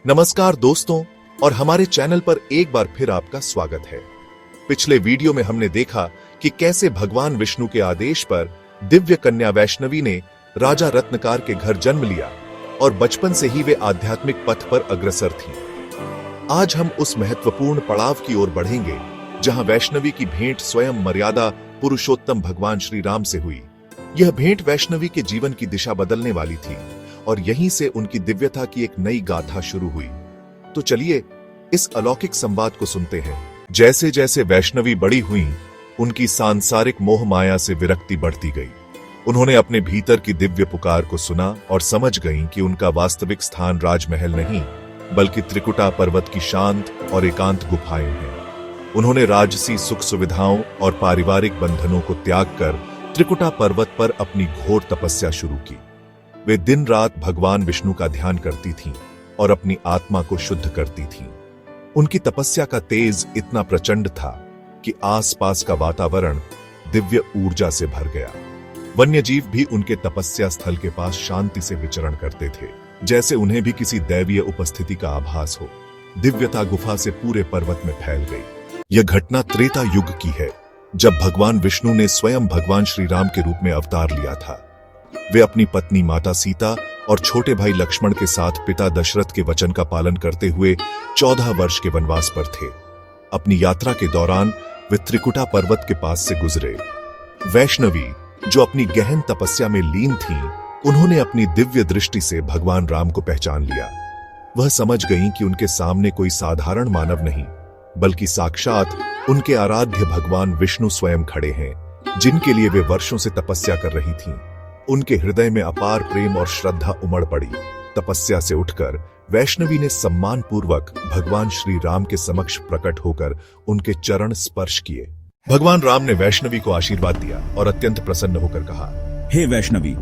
नमस्कार दोस्तों, और हमारे चैनल पर एक बार फिर आपका स्वागत है। पिछले वीडियो में हमने देखा कि कैसे भगवान विष्णु के आदेश पर दिव्य कन्या वैष्णवी ने राजा रत्नकार के घर जन्म लिया और बचपन से ही वे आध्यात्मिक पथ पर अग्रसर थी। आज हम उस महत्वपूर्ण पड़ाव की ओर बढ़ेंगे जहां वैष्णवी की भेंट स्वयं मर्यादा पुरुषोत्तम भगवान श्री राम से हुई। यह भेंट वैष्णवी के जीवन की दिशा बदलने वाली थी और यहीं से उनकी दिव्यता की एक नई गाथा शुरू हुई। तो चलिए इस अलौकिक संवाद को सुनते हैं। जैसे जैसे वैष्णवी बड़ी हुई, उनकी सांसारिक मोह माया से विरक्ति बढ़ती गई। उन्होंने अपने भीतर की दिव्य पुकार को सुना और समझ गईं कि उनका वास्तविक स्थान राजमहल नहीं, बल्कि त्रिकुटा पर्वत की शांत और एकांत गुफाएं हैं। उन्होंने राजसी सुख सुविधाओं और पारिवारिक बंधनों को त्याग कर त्रिकुटा पर्वत पर अपनी घोर तपस्या शुरू की। वे दिन रात भगवान विष्णु का ध्यान करती थीं और अपनी आत्मा को शुद्ध करती थीं। उनकी तपस्या का तेज इतना प्रचंड था कि आसपास का वातावरण दिव्य ऊर्जा से भर गया। वन्यजीव भी उनके तपस्या स्थल के पास शांति से विचरण करते थे, जैसे उन्हें भी किसी दैवीय उपस्थिति का आभास हो। दिव्यता गुफा से पूरे पर्वत में फैल गई। यह घटना त्रेता युग की है, जब भगवान विष्णु ने स्वयं भगवान श्री राम के रूप में अवतार लिया था। वे अपनी पत्नी माता सीता और छोटे भाई लक्ष्मण के साथ पिता दशरथ के वचन का पालन करते हुए 14 वर्ष के वनवास पर थे। अपनी यात्रा के दौरान वे त्रिकुटा पर्वत के पास से गुजरे। वैष्णवी, जो अपनी गहन तपस्या में लीन थीं, उन्होंने अपनी दिव्य दृष्टि से भगवान राम को पहचान लिया। वह समझ गईं कि उनके सामने कोई साधारण मानव नहीं, बल्कि साक्षात उनके आराध्य भगवान विष्णु स्वयं खड़े हैं, जिनके लिए वे वर्षों से तपस्या कर रही थीं। उनके हृदय में अपार प्रेम और श्रद्धा उमड़ पड़ी। तपस्या से उठकर वैष्णवी ने सम्मान पूर्वक भगवान श्री राम के समक्ष प्रकट होकर उनके चरण स्पर्श किए। भगवान राम ने वैष्णवी को आशीर्वाद दिया और अत्यंत प्रसन्न होकर कहा, हे वैष्णवी,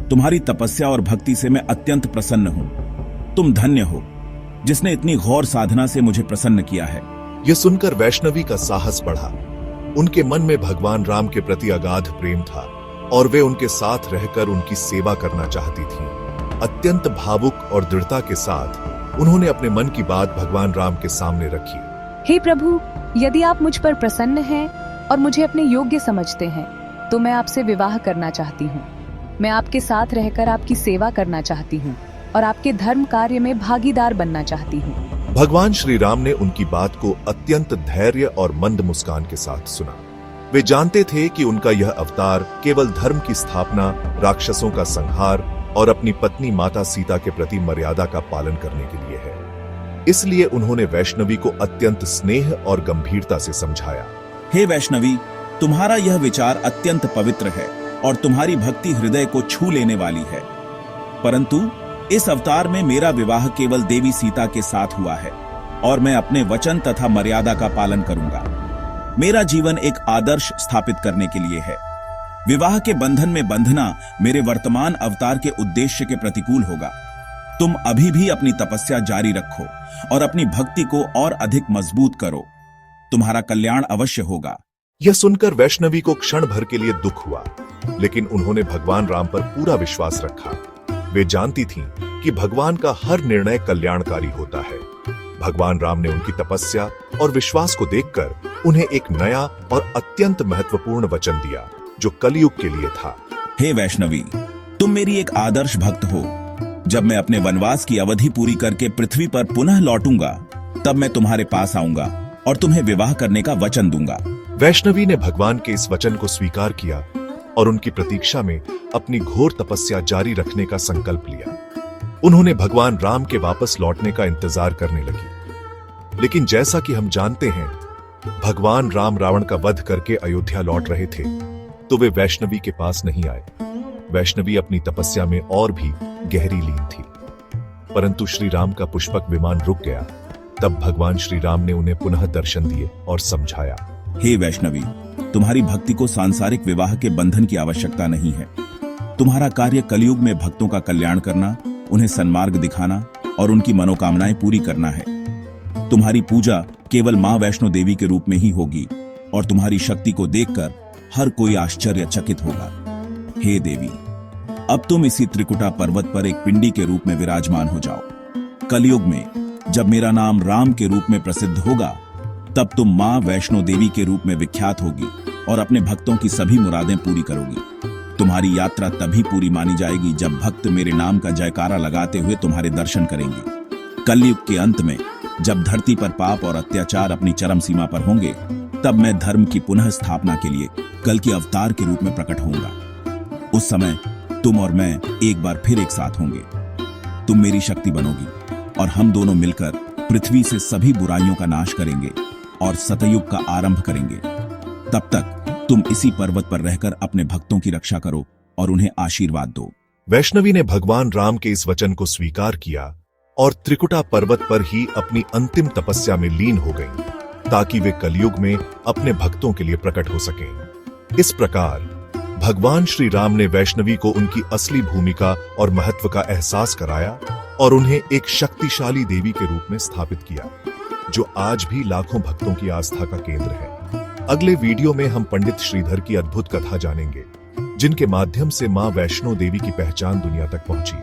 तुम्हारी तपस्या और भक्ति से मैं अत्यंत प्रसन्न हूँ। तुम धन्य हो जिसने इतनी घोर साधना से मुझे प्रसन्न किया है। यह सुनकर वैष्णवी का साहस बढ़ा। उनके मन में भगवान राम के प्रति अगाध प्रेम था और वे उनके साथ रहकर उनकी सेवा करना चाहती थीं। अत्यंत भावुक और दृढ़ता के साथ उन्होंने अपने मन की बात भगवान राम के सामने रखी। हे प्रभु, यदि आप मुझ पर प्रसन्न हैं और मुझे अपने योग्य समझते हैं, तो मैं आपसे विवाह करना चाहती हूँ। मैं आपके साथ रहकर आपकी सेवा करना चाहती हूँ और आपके धर्म कार्य में भागीदार बनना चाहती हूँ। भगवान श्री राम ने उनकी बात को अत्यंत धैर्य और मंद मुस्कान के साथ सुना। वे जानते थे कि उनका यह अवतार केवल धर्म की स्थापना, राक्षसों का संहार और अपनी पत्नी माता सीता के प्रति मर्यादा का पालन करने के लिए है। इसलिए उन्होंने वैष्णवी को अत्यंत स्नेह और गंभीरता से समझाया। हे वैष्णवी, तुम्हारा यह विचार अत्यंत पवित्र है और तुम्हारी भक्ति हृदय को छू लेने वाली है, परंतु इस अवतार में मेरा विवाह केवल देवी सीता के साथ हुआ है और मैं अपने वचन तथा मर्यादा का पालन करूंगा। मेरा जीवन एक आदर्श स्थापित करने के लिए है। विवाह के बंधन में बंधना मेरे वर्तमान अवतार के उद्देश्य के प्रतिकूल होगा। तुम अभी भी अपनी तपस्या जारी रखो और अपनी भक्ति को और अधिक मजबूत करो। तुम्हारा कल्याण अवश्य होगा। यह सुनकर वैष्णवी को क्षण भर के लिए दुख हुआ, लेकिन उन्होंने भगवान राम पर पूरा विश्वास रखा। वे जानती थीं कि भगवान का हर निर्णय कल्याणकारी होता है। भगवान राम ने उनकी तपस्या और विश्वास को देखकर उन्हें एक नया और अत्यंत महत्वपूर्ण वचन दिया, जो कलयुग के लिए था। हे वैष्णवी, तुम मेरी एक आदर्श भक्त हो। जब मैं अपने वनवास की अवधि पूरी करके पृथ्वी पर पुनः लौटूंगा, तब मैं तुम्हारे पास आऊंगा और तुम्हें विवाह करने का वचन दूंगा। वैष्णवी ने भगवान के इस वचन को स्वीकार किया और उनकी प्रतीक्षा में अपनी घोर तपस्या जारी रखने का संकल्प लिया। उन्होंने भगवान राम के वापस लौटने का इंतजार करने लगी। लेकिन जैसा कि हम जानते हैं, भगवान राम रावण का वध करके अयोध्या लौट रहे थे, तो वे वैष्णवी के पास नहीं आए। वैष्णवी अपनी तपस्या में और भी गहरी लीन थी। परंतु श्री राम का पुष्पक विमान रुक गया। तब भगवान श्री राम ने उन्हें पुनः दर्शन दिए और समझाया। हे वैष्णवी, तुम्हारी भक्ति को सांसारिक विवाह के बंधन की आवश्यकता नहीं है। तुम्हारा कार्य कलयुग में भक्तों का कल्याण करना, उन्हें सन्मार्ग दिखाना और उनकी मनोकामनाएं पूरी करना है। तुम्हारी पूजा केवल मां वैष्णो देवी के रूप में ही होगी और तुम्हारी शक्ति को देखकर हर कोई आश्चर्यचकित होगा। हे देवी, अब तुम इसी त्रिकुटा पर्वत पर एक पिंडी के रूप में विराजमान हो जाओ। कलयुग में जब मेरा नाम राम के रूप में प्रसिद्ध होगा, तब तुम मां वैष्णो देवी के रूप में विख्यात होगी और अपने भक्तों की सभी मुरादें पूरी करोगी। तुम्हारी यात्रा तभी पूरी मानी जाएगी जब भक्त मेरे नाम का जयकारा लगाते हुए तुम्हारे दर्शन करेंगे। कलयुग के अंत में जब धरती पर पाप और अत्याचार अपनी चरम सीमा पर होंगे, तब मैं धर्म की पुनः स्थापना के लिए कल के अवतार के रूप में प्रकट होऊंगा। उस समय तुम और मैं एक बार फिर एक साथ होंगे। तुम मेरी शक्ति बनोगी और हम दोनों मिलकर पृथ्वी से सभी बुराइयों का नाश करेंगे और सतयुग का आरंभ करेंगे। तब तक तुम इसी पर्वत पर रहकर अपने भक्तों की रक्षा करो और उन्हें आशीर्वाद दो। वैष्णवी ने भगवान राम के इस वचन को स्वीकार किया और त्रिकुटा पर्वत पर ही अपनी अंतिम तपस्या में लीन हो गईं, ताकि वे कलयुग में अपने भक्तों के लिए प्रकट हो सकें। इस प्रकार भगवान श्री राम ने वैष्णवी को उनकी असली भूमिका और महत्व का एहसास कराया और उन्हें एक शक्तिशाली देवी के रूप में स्थापित किया, जो आज भी लाखों भक्तों की आस्था का केंद्र है। अगले वीडियो में हम पंडित श्रीधर की अद्भुत कथा जानेंगे, जिनके माध्यम से मां वैष्णो देवी की पहचान दुनिया तक पहुंची।